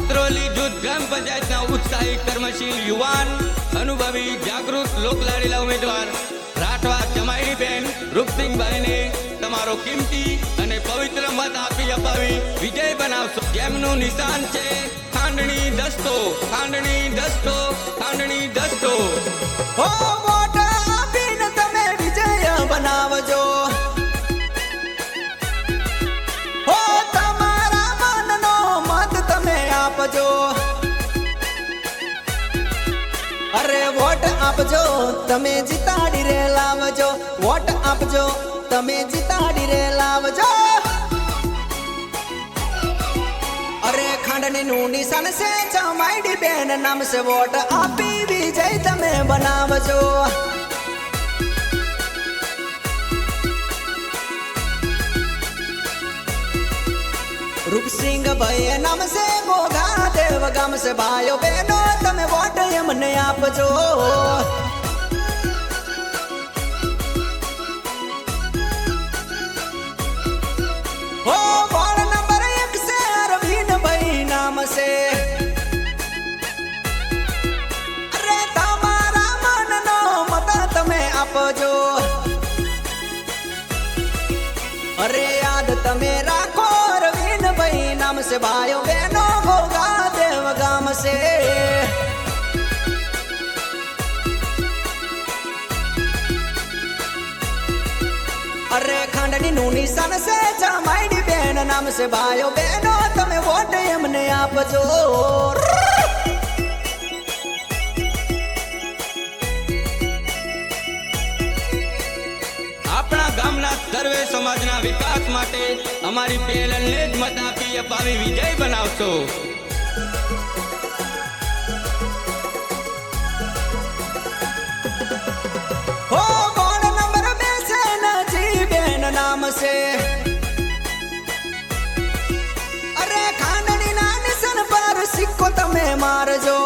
મંત્રોલી જૂથ ગ્રામ પંચાયતના ઉત્સાહી કર્મશીલ યુવાન અનુભવી જાગૃત લોકલાડીલા ઉમેદવાર રાઠવા ચમાઈડીબેન રૂપસિંહભાઈને તમારો કિંમતી અને પવિત્ર મત આપી અપાવી વિજય બનાવશો, જેમનું નિશાન છે ખાંડણી દસ્તો, ખાંડણી દસ્તો, ખાંડણી દસ્તો. હો વોટ આપીને તમે વિજય બનાવજો. હો તમારા મનનો મત તમે આપજો. અરે વોટ આપજો, તમે જીતાડી રે લાવજો. વોટ આપજો, તમે જીતાડી રે લાવજો. અરે ખાંડણીનું નિશાન છે ચમાઈડીબેન નામ છે. વોટ આપી વિજય તમે બનાવજો. રૂપસિંહભાઈ નામ છે, ગોગા દેવ ગામ છે. ભાઈઓ બહેનો તમે વોટ એમને આપજો. હો વોર્ડ નંબર 1 છે અરવિંદભાઈ નામ છે. અરે તમારા મનનો મત તમે આપજો. અરે યાદ તમે રાખો અરવિંદભાઈ નામ છે. ભાઈઓ બહેનો ગોગા દેવ ગામ છે. અરે ખાંડણીનું નિશાન છે ચમાઈડીબેન નામ છે. ભાઈઓ બહેનો તમે વોટ એમને આપજો. આપણા ગામના સર્વે સમાજના વિકાસ માટે અમારી પહેલને જ મત આપી અપાવી વિજય બનાવશો. હો વોર્ડ નંબર 2 છે નજીબેન નામ છે. અરે ખાંડણીના નિશાન પર સિક્કો તમે મારજો.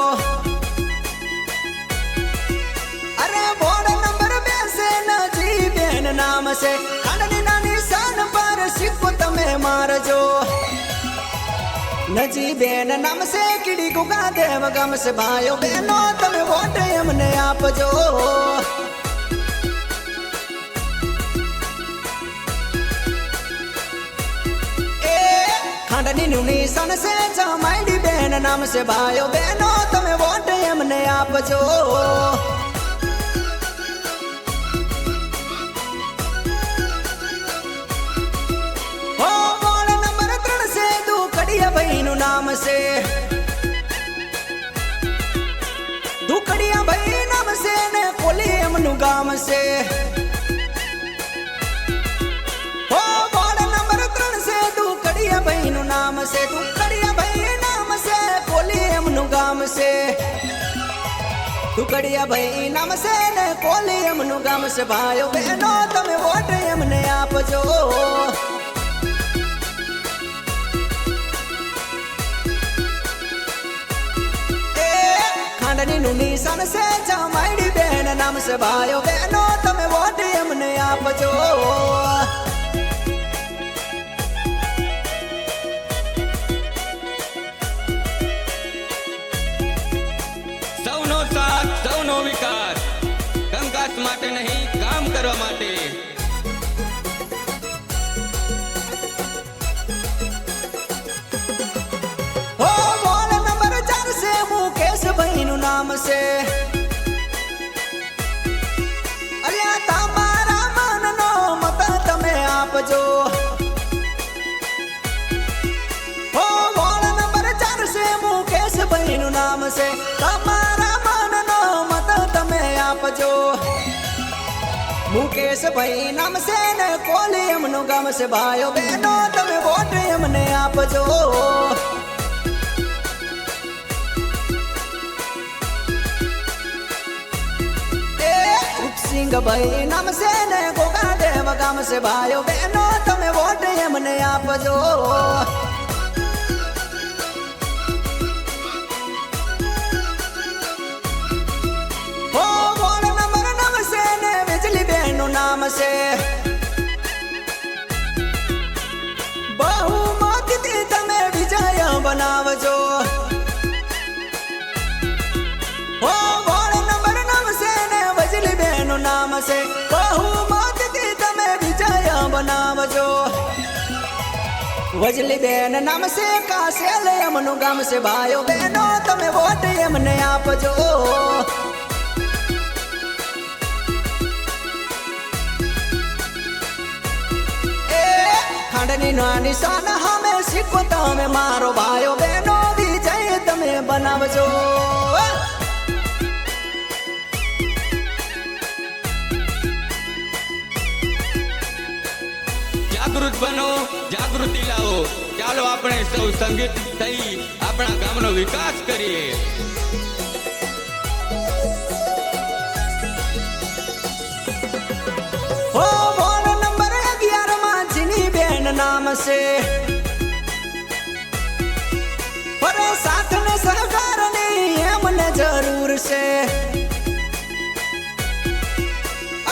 અરે વોર્ડ નંબર 2 છે નજીબેન નામ છે. ખાંડણીના નિશાન પર સિક્કો તમે મારજો. નજીબેન નામ છે, કીડી ગુગા દેવ ગામ છે. ભાઈઓ બહેનો તમે વોટ એમને આપજો. એ ખાંડણીનું નિશાન છે ચમાઈડીબેન નામ છે. ભાઈઓ બહેનો તમે વોટ એમને આપજો. હો વોર્ડ નંબર 3 છે દુકડિયાભાઈ નું નામ છે. દુકડિયાભાઈ નામ છે ને કોલી એમનું ગામ છે. હો વોર્ડ નંબર 3 છે દુકડિયાભાઈ નું નામ છે. દુકડિયાભાઈ નામ છે, કોલી એમનું ગામ છે. દુકડિયાભાઈ નામ છે ને કોલી એમનું ગામ છે. ભાઈઓ બહેનો તમે વોટ એમને આપજો. ખાંડણીનું નિશાન છે ચમાઈડીબેન નામ છે. ભાઈઓ બહેનો તમે વોટ એમને આપજો. સૌનો સાથ, સૌનો વિકાસ, કંકાસ માટે નહીં કામ કરવા માટે. હો વોર્ડ નંબર 4 છે મુકેશભાઈ નું નામ છે. અલ્યા તમારા મનનો મત તમે આપજો. હો વોર્ડ નંબર 4 છે મુકેશભાઈ નું નામ છે. તમારા મનનો મત તમે આપજો. મુકેશભાઈ નામ છે ને કોલી એમનું ગામ છે. ભાઈઓ બહેનો તમે વોટ એમને આપજો. રૂપસિંહભાઈ નામ છે ને ગોગા દેવ ગામ છે. ભાઈઓ બહેનો તમે વોટ એમને આપજો. હો વોર્ડ નંબર 9 છે ને વીજળીબેન નું નામ છે. બહુમતીથી તમે વિજય બનાવજો. વજલી બેન નામ છે કાસેલ એમનું ગામ છે ભાઈઓ બહેનો તમે વોટ એમને આપજો ખાંડની નાની શાન હમે શીખો તમે મારો ભાઈઓ બહેનો વિજય તમે બનાવજો જાગૃત બનો જાગૃતિ લાવો ચાલો આપણે સૌ સંગીત થઈ આપણા ગામનો વિકાસ કરીએ હો વોર્ડ નંબર 11 માં જીની બેન નામ છે પર સાથ ને સહકાર ની એમને જરૂર છે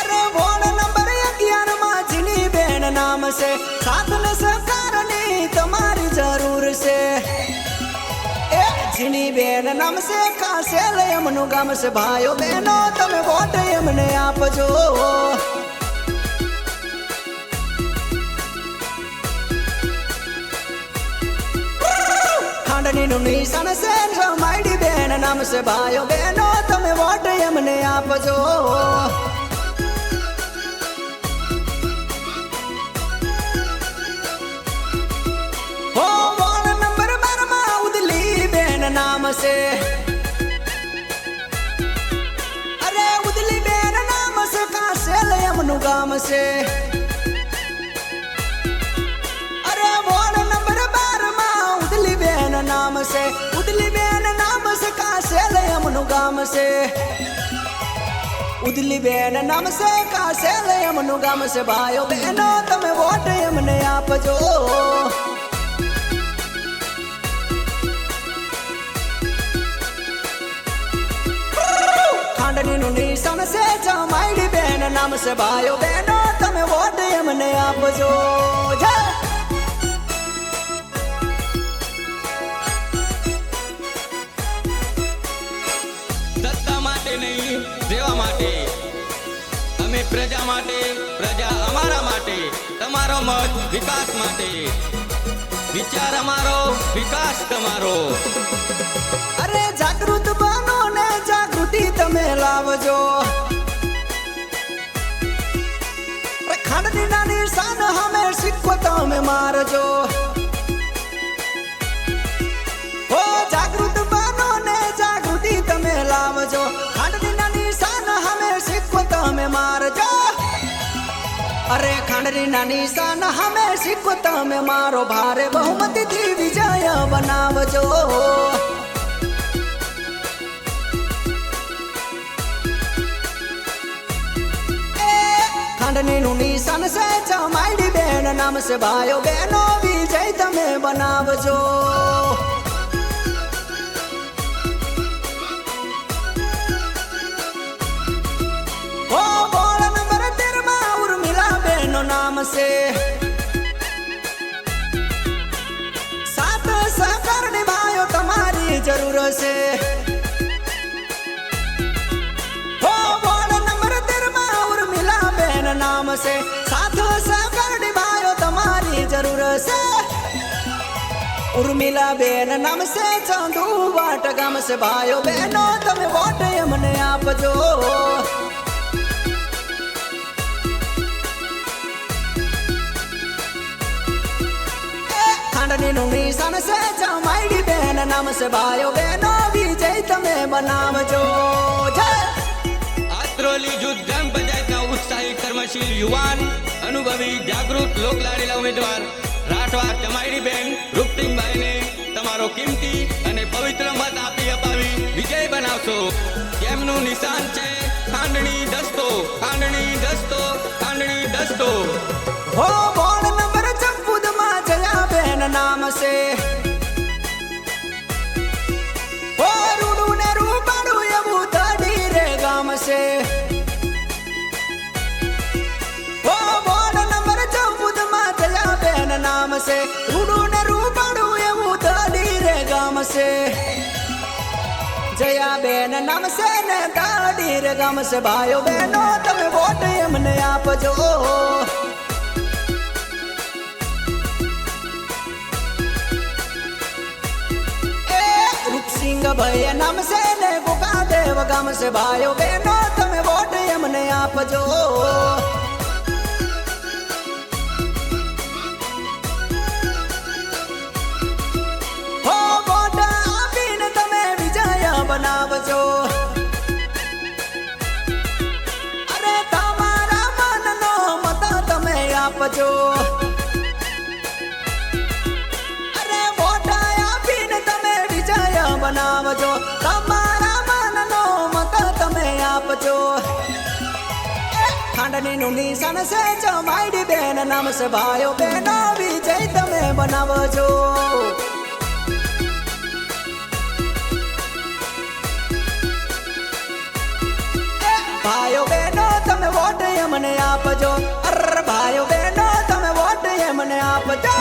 અરે વોર્ડ નંબર 11 માં જીની બેન નામ છે સાથ ને સહકાર ની તમારી જરૂર છે એ જીની બેન નામ છે કાસેલ એમનું ગામ છે ભાઈઓ બહેનો તમે વોટ એમને આપજો ખાંડણીનું નિશાન છે રમાયડી બેન નામ છે ભાઈઓ બહેનો તમે વોટ એમને આપજો હો વોર્ડ નંબર 12 માં ઉદલી બેન નામ છે અરે ઉદલી બેન નામ છે કાસેલ એમનું ગામ છે અરે વોર્ડ નંબર 12 માં ઉદલી બેન નામ છે ઉદલી બેન નામ છે કાસેલ એમનું ગામ છે ઉદલી બેન નામ છે કાસેલ એમનું ગામ છે ભાઈઓ બહેનો તમે વોટ એમને આપજો ખાંડણીનું નિશાન છે જમાયડી બેન નામ છે ભાઈઓ બહેનો તમે વોટ એમને આપજો જય સત્તા માટે નહીં સેવા માટે અમે પ્રજા માટે પ્રજા અમારા માટે તમારો મત વિકાસ માટે વિચાર અમારો વિકાસ તમારો અરે જાગૃત બનો ને જાગૃતિ તમે લાવજો ખાંડની નાની શાન હમે સિક્કો તમે મારજો હો જાગૃત બનો ને જાગૃતિ તમે લાવજો ખાંડની નાની શાન હમે સિક્કો તમે મારજો અરે ખાંડની નાની શાન હમે સિક્કો તમે મારો ભારે બહુમતીથી વિજય બનાવજો ખાંડણીનું નિશાન છે જમાયડી બેન નામ છે ભાઈઓ બહેનો વિજય તમે બનાવજો હો વોર્ડ નંબર 13 માં ઉર્મિલા બેનનું નામ છે સાથ સહકાર નિભાયો તમારી જરૂર છે હો વોર્ડ નંબર 13 માં ઉર્મિલા બેન નામ છે સાથ સહકાર નિભાયો તમારી જરૂર છે ઉર્મિલા બેન નામ છે ચાંદુ વાટ ગામ છે ભાઈઓ બહેનો તમે વોટ એમને આપજો ખાંડણીનું નિશાન છે જમાયડી બેન નામ છે ભાઈઓ બહેનો વિજય તમે બનાવજો જય આત્રોલી જૂથ ગ્રામ પંચાયતના ઉત્સાહી કર્મશીલ યુવાન અનુભવી જાગૃત લોકલાડીલા ઉમેદવાર રાઠવા ચમાયડી બેન રૂપસિંહભાઈને તમારો કિંમતી અને પવિત્ર મત આપી અપાવી વિજય બનાવશો તેમનું નિશાન છે ખાંડણી દસ્તો ખાંડણી દસ્તો ખાંડણી દસ્તો હો વોર્ડ નંબર 14 માં જયા બેન નામ છે હો રૂડું ને રૂપાડું એવું તડી રે ગામ છે હો વોર્ડ નંબર 14 માં જયા બેન નામ છે રૂડું ને રૂપાડું એવું તડી રે ગામ છે જયા બેન નામ છે ને તડી રે ગામ છે ભાઈઓ બહેનો તમે વોટ એમને આપજો સિંગ ભાઈ નામ છે ને ગોગા દેવ ગામ છે ભાઈઓ બહેનો તમે વોટ એમને આપજો હો વોટ આપીને તમે વિજય બનાવજો અરે તમારા મનનો મત તમે આપજો બનાવજો તમારા મનનો મત તમે આપજો ખાંડની નું નિશાન છે જમાઈડી બેન નામ છે ભાઈઓ બહેનો વિજય તમે બનાવજો ભાઈઓ બહેનો તમે વોટ એમને આપજો અરે ભાઈઓ બહેનો તમે વોટ એમને આપજો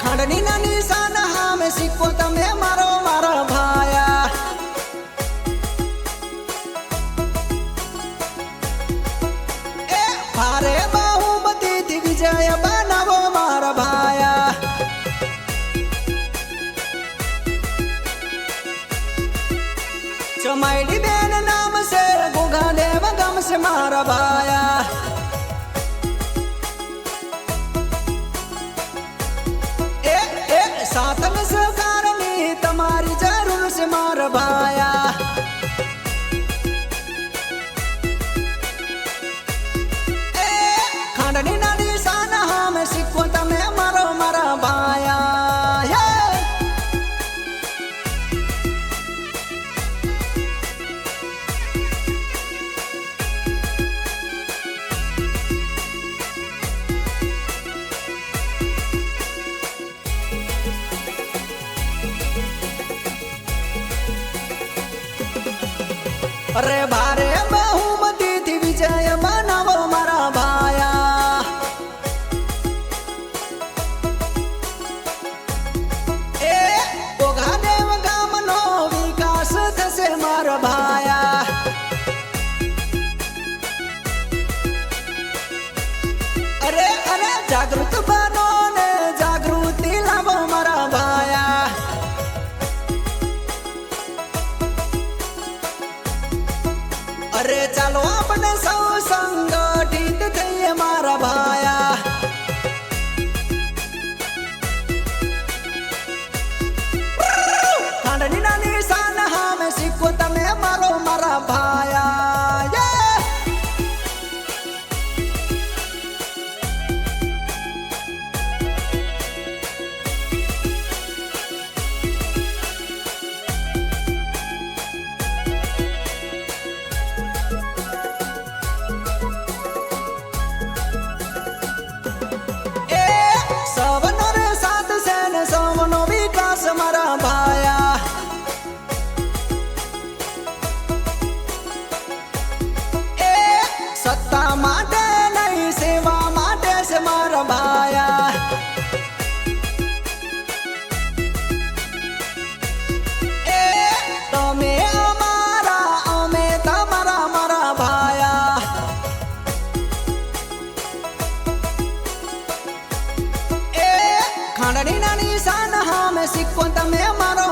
ખાંડની ના નિશાન હામે સિક્કો તમે મારો મારા ભાયા એ ભારે બાહુમતીથી વિજય બનાવો મારા ભાયા ચમાઈડી બેન નામ છે ગોગા દેવ ગામ છે મારા ભાયા સાતન સહકારની તમારી જરૂર છે મારા ભાયા એ ખાંડની ના નિશાન હામે સિક્કો તમે મારો મારા ભાયા અરે ભારે બહુમતીથી વિજય બનાવો મારા ભાયા એ ગોગા દેવ ગામનો વિકાસ થશે મારા ભાયા અરે અરે જાગૃત બનો ને જાગૃતિ લાવો મારા ભાયા અરે ચાલો આપણે સૌ સંગઠિત થઈએ મારા ભાયા ખાંડની ના નિશાન હામે સિક્કો તમે મારો મારા ભાયા સવનો રે સાથ છે ને સવનો વિકાસ મારા ભાયા એ સત્તા માટે નહીં સેવા માટે છે મારા ભાયા એ તમે અમારા અમે તમારા મારા ભાયા ખાંડની ના નિશાન હામે સિક્કો તમે મારો